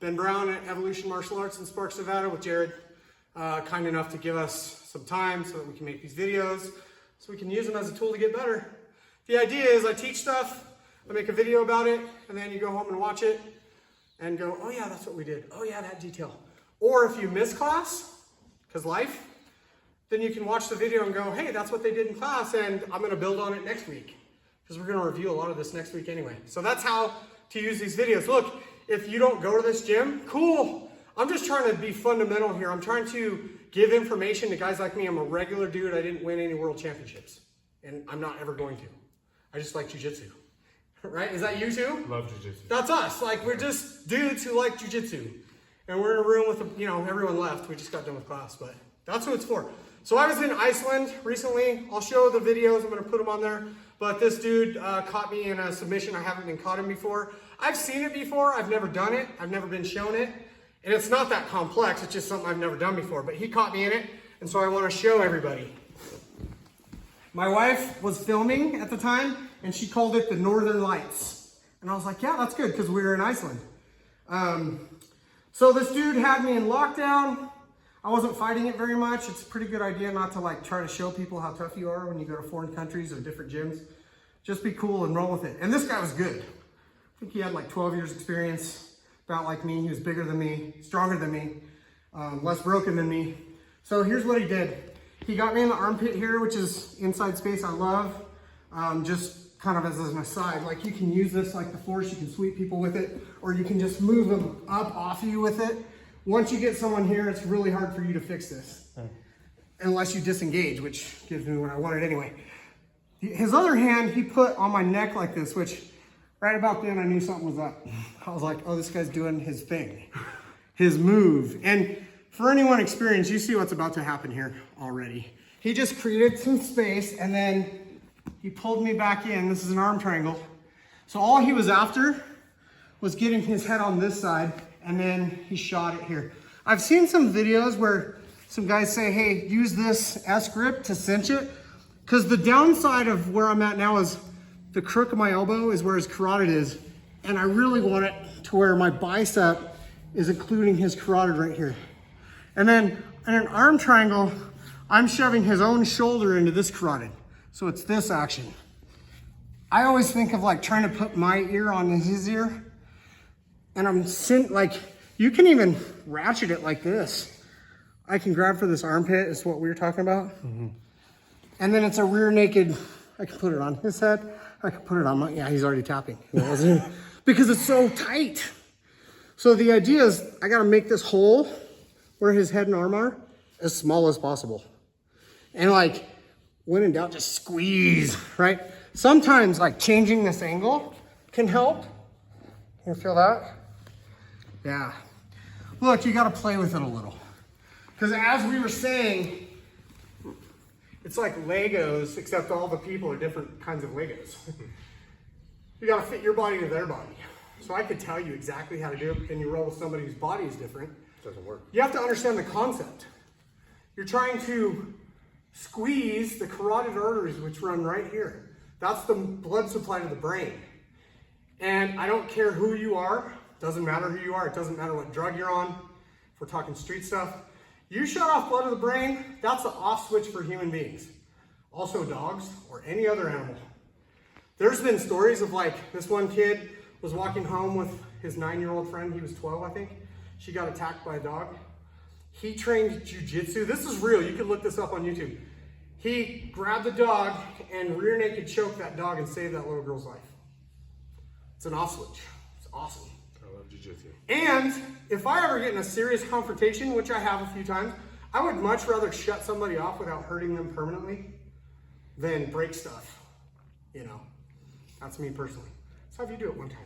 Ben Brown at Evolution Martial Arts in Sparks, Nevada with Jared. Kind enough to give us some time so that we can make these videos, so we can use them as a tool to get better. The idea is I teach stuff, I make a video about it, and then you go home and watch it and go, oh yeah, that's what we did. Oh yeah, that detail. Or if you miss class, because life, then you can watch the video and go, hey, that's what they did in class, and I'm gonna build on it next week, because we're gonna review a lot of this next week anyway. So that's how to use these videos. Look, if you don't go to this gym, cool. I'm just trying to be fundamental here. I'm trying to give information to guys like me. I'm a regular dude. I didn't win any world championships, and I'm not ever going to. I just like jujitsu, right? Is that you too? Love jujitsu. That's us. Like, we're just dudes who like jujitsu, and we're in a room with, everyone left. We just got done with class, but that's what it's for. So I was in Iceland recently. I'll show the videos. I'm going to put them on there. But this dude caught me in a submission. I haven't been caught in before. I've seen it before. I've never done it. I've never been shown it. And it's not that complex. It's just something I've never done before. But he caught me in it. And so I want to show everybody. My wife was filming at the time, and she called it the Northern Lights. And I was like, yeah, that's good, because we were in Iceland. So this dude had me in lockdown. I wasn't fighting it very much. It's a pretty good idea not to try to show people how tough you are when you go to foreign countries or different gyms. Just be cool and roll with it. And this guy was good. I think he had 12 years experience, about like me. He was bigger than me, stronger than me, less broken than me. So here's what he did. He got me in the armpit here, which is inside space I love. Just kind of as an aside, you can use this like the force, you can sweep people with it, or you can just move them up off of you with it. Once you get someone here, it's really hard for you to fix this. Unless you disengage, which gives me what I wanted anyway. His other hand, he put on my neck like this, which right about then I knew something was up. I was like, oh, this guy's doing his thing, his move. And for anyone experienced, you see what's about to happen here already. He just created some space, and then he pulled me back in. This is an arm triangle. So all he was after was getting his head on this side, and then he shot it here. I've seen some videos where some guys say, hey, use this S grip to cinch it, because the downside of where I'm at now is the crook of my elbow is where his carotid is, and I really want it to where my bicep is including his carotid right here. And then in an arm triangle, I'm shoving his own shoulder into this carotid. So it's this action. I always think of trying to put my ear on his ear, and I'm you can even ratchet it like this. I can grab for this armpit, is what we were talking about. Mm-hmm. And then it's a rear naked, I can put it on his head. I can put it on yeah, he's already tapping. Because it's so tight. So the idea is I gotta make this hole where his head and arm are as small as possible. And when in doubt, just squeeze, right? Sometimes changing this angle can help. You feel that? Yeah. Look, you gotta play with it a little. Because as we were saying, it's like Legos, except all the people are different kinds of Legos. You gotta fit your body to their body. So I could tell you exactly how to do it, but then you roll with somebody whose body is different. It doesn't work. You have to understand the concept. You're trying to squeeze the carotid arteries, which run right here. That's the blood supply to the brain. And I don't care who you are, doesn't matter who you are, it doesn't matter what drug you're on, if we're talking street stuff. You shut off blood to the brain, that's the off switch for human beings. Also dogs or any other animal. There's been stories of this one kid was walking home with his 9-year-old friend, he was 12 I think. She got attacked by a dog. He trained jujitsu. This is real, you can look this up on YouTube. He grabbed the dog and rear naked choked that dog and saved that little girl's life. It's an off switch, it's awesome. I love jiu-jitsu. And if I ever get in a serious confrontation, which I have a few times, I would much rather shut somebody off without hurting them permanently than break stuff. That's me personally. So have you do it one time.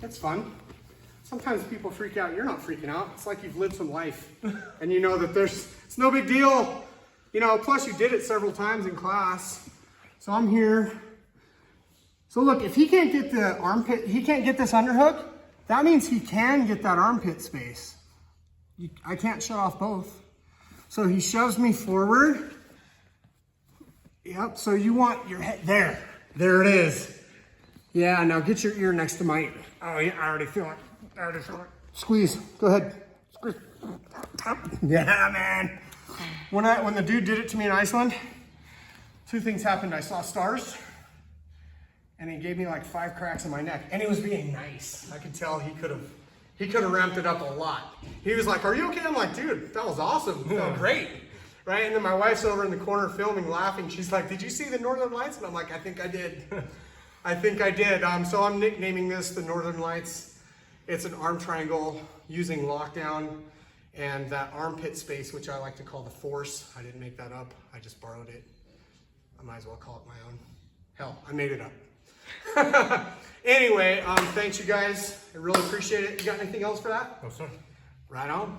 It's fun. Sometimes people freak out. You're not freaking out. It's like you've lived some life and you know that it's no big deal. Plus you did it several times in class. So I'm here. So look, if he can't get the armpit, he can't get this underhook, that means he can get that armpit space. I can't shut off both. So he shoves me forward. Yep, so you want your head, there it is. Yeah, now get your ear next to my, oh yeah, I already feel it. Squeeze. Go ahead. Squeeze. Yeah, man. When the dude did it to me in Iceland, two things happened. I saw stars, and he gave me like 5 cracks in my neck, and he was being nice. I could tell he could have ramped it up a lot. He was like, "Are you okay?" I'm like, "Dude, that was awesome. It felt great." Right? And then my wife's over in the corner filming, laughing. She's like, "Did you see the Northern Lights?" And I'm like, "I think I did." I think I did. So I'm nicknaming this the Northern Lights. It's an arm triangle using lockdown and that armpit space, which I like to call the force. I didn't make that up. I just borrowed it. I might as well call it my own. Hell, I made it up. Anyway, thanks you guys. I really appreciate it. You got anything else for that? No, sir. Right on.